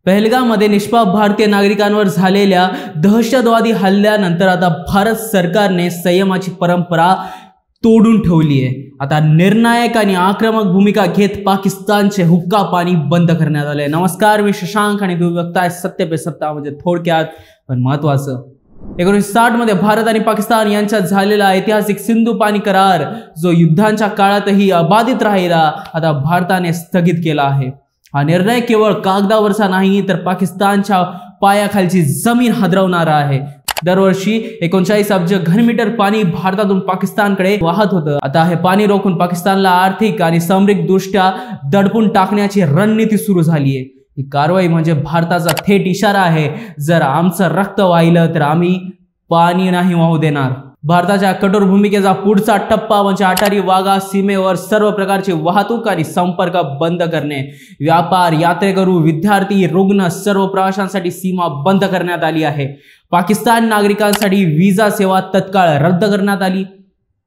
पहलगाममध्ये निष्पाप भारतीय नागरिकांवर झालेल्या दहशतवादी हल्ल्यानंतर आता भारत सरकारने संयमाची परंपरा तोडून ठेवली आहे। आता निर्णायक आणि आक्रमक भूमिका घेत पाकिस्तानचे हुक्का पाणी बंद करण्यात आले। नमस्कार, मी शशांक आणि तुम्ही बघताय सत्य पे सत्ता, म्हणजे थोडक्यात पण महत्त्वाचं। 1960 मध्ये भारत आणि पाकिस्तान यांच्यात झालेला ऐतिहासिक सिंधू पाणी करार, जो युद्धांच्या काळातही अबाधित राहिला, आता भारताने स्थगित केला आहे। हा निर्णय केवळ कागदावरचा नाही, तर पाकिस्तानच्या पायाखालची जमीन हादरवणारा आहे। दरवर्षी 39 अब्ज घनमीटर पाणी भारतातून पाकिस्तानकडे वाहत होतं। आता हे पाणी रोखून पाकिस्तानला आर्थिक आणि सामरिक दृष्ट्या दडपून टाकण्याची रणनीती सुरू झाली आहे। ही कारवाई म्हणजे भारताचा थेट इशारा आहे, जर आमचं रक्त वाहिलं तर आम्ही पाणी नाही वाहू देणार। भारताच्या कठोर भूमिकेचा पुढचा टप्पा म्हणजे अटारी वाघा सीमेवर सर्व प्रकारची वाहतूक आणि संपर्क बंद करणे। व्यापार, यात्रेकरू, विद्यार्थी, रुग्ण सर्व प्रवाशांसाठी सीमा बंद करण्यात आली आहे। पाकिस्तान नागरिकांसाठी व्हिसा सेवा तत्काळ रद्द करण्यात आली।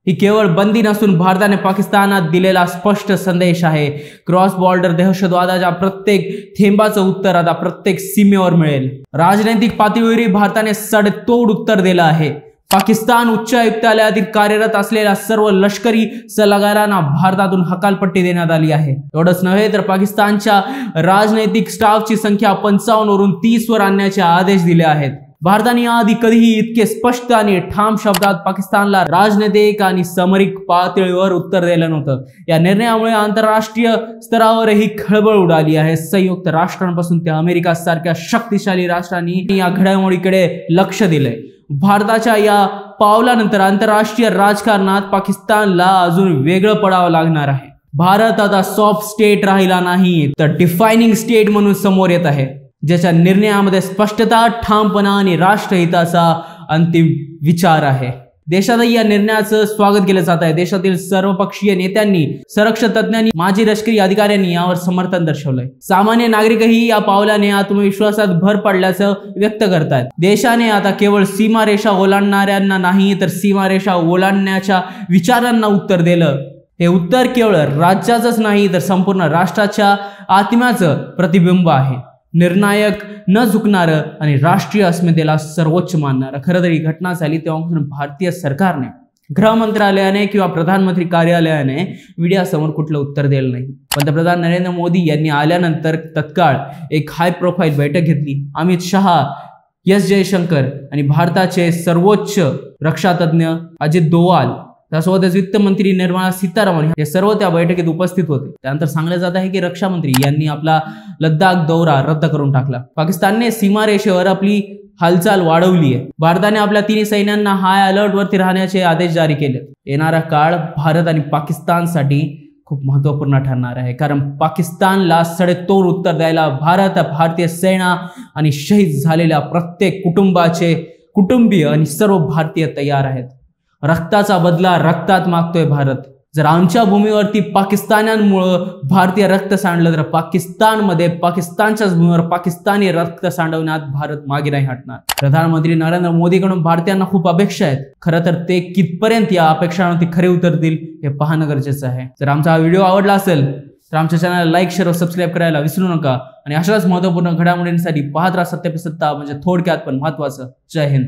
ही केवळ बंदी नसून भारताने पाकिस्तानात दिलेला स्पष्ट संदेश आहे। क्रॉस बॉर्डर दहशतवादाच्या प्रत्येक थेंबाचं उत्तर आता प्रत्येक सीमेवर मिळेल। राजनैतिक पातळीवर भारताने सडेतोड उत्तर दिलं आहे। पाकिस्तान उच्चायुक्तालयातील कार्यरत असलेल्या सर्व लष्करी सल्लागारांना भारतातून हकालपट्टी देण्यात आली आहे। एवढंच नव्हे तर पाकिस्तानच्या राजनैतिक स्टाफची संख्या 55 वरून 30 वर आणण्याचे आदेश दिले आहेत। भारताने आधी कधीही इतके स्पष्ट आणि ठाम शब्दात पाकिस्तानला राजनैतिक आणि सामरिक पातळीवर उत्तर दिलं नव्हतं। या निर्णयामुळे आंतरराष्ट्रीय स्तरावरही खळबळ उडाली आहे। संयुक्त राष्ट्रांपासून ते अमेरिका सारख्या शक्तिशाली राष्ट्रांनी या घडामोडीकडे लक्ष दिलंय। भारताच्या या पावलानंतर आंतरराष्ट्रीय राजकारणात पाकिस्तानला अजून वेगळं पडावं लागणार आहे। भारत आता सॉफ्ट स्टेट राहिला नाही, तर डिफायनिंग स्टेट म्हणून समोर येत आहे, ज्याच्या निर्णयामध्ये स्पष्टता, ठामपणा आणि राष्ट्रहिताचा अंतिम विचार आहे। देशातही या निर्णयाचं स्वागत केलं जात आहे। देशातील सर्वपक्षीय नेत्यांनी, संरक्षण तज्ञांनी, माजी लष्करी अधिकाऱ्यांनी यावर समर्थन दर्शवलंय। सामान्य नागरिकही या पावलाने आत्मविश्वासात भर पडल्याचं व्यक्त करतात। देशाने आता केवळ सीमारेषा ओलांडणाऱ्यांना नाही, तर सीमारेषा ओलांडण्याच्या विचारांना उत्तर दिलं। हे उत्तर केवळ राज्याचंच नाही, तर संपूर्ण राष्ट्राच्या आत्म्याचं प्रतिबिंब आहे। निर्णायक, न झुकणारं आणि राष्ट्रीय अस्मितेला सर्वोच्च मानणारं। खरं तर ही घटना झाली तेव्हापासून भारतीय सरकारने, गृह मंत्रालयाने किंवा प्रधानमंत्री कार्यालयाने मीडियासमोर कुठलं उत्तर दिलं नाही। पंतप्रधान नरेंद्र मोदी यांनी आल्यानंतर तत्काळ एक हाय प्रोफाईल बैठक घेतली। अमित शहा, एस जयशंकर आणि भारताचे सर्वोच्च रक्षा तज्ञ अजित डोवाल, त्यासोबतच वित्त मंत्री निर्मला सीतारामन हे सर्व त्या बैठकीत उपस्थित होते। त्यानंतर सांगलं जात आहे की रक्षा मंत्री यांनी आपला लद्दाख दौरा रद्द करून टाकला। पाकिस्तानने सीमारेषेवर आपली हालचाल वाढवली आहे। भारताने आपल्या तिन्ही सैन्यांना हाय अलर्ट वरती राहण्याचे आदेश जारी केले। येणारा काळ भारत आणि पाकिस्तानसाठी खूप महत्त्वपूर्ण ठरणार आहे, कारण पाकिस्तानला सडेतोड उत्तर द्यायला भारत, भारतीय सेना आणि शहीद झालेल्या प्रत्येक कुटुंबाचे कुटुंबीय आणि सर्व भारतीय तयार आहेत। रक्ताचा बदला रक्तात मागतोय भारत। जर आमच्या भूमीवरती पाकिस्तान्यांमुळे भारतीय रक्त सांडलं, तर पाकिस्तानमध्ये, पाकिस्तानच्याच भूमीवर पाकिस्तानी रक्त सांडवण्यात भारत मागे नाही हटणार। प्रधानमंत्री नरेंद्र मोदीकडून भारतीयांना खूप अपेक्षा आहेत। खरं तर ते कितपर्यंत या अपेक्षांवरती खरे उतरतील हे पाहणं गरजेचं आहे। जर आमचा हा व्हिडिओ आवडला असेल तर आमच्या चॅनलला लाईक, शेअर व सबस्क्राईब करायला विसरू नका। आणि अशाच महत्त्वपूर्ण घडामोडींसाठी पाहत राहा सत्य पे सत्ता, म्हणजे थोडक्यात पण महत्त्वाचं। जय हिंद।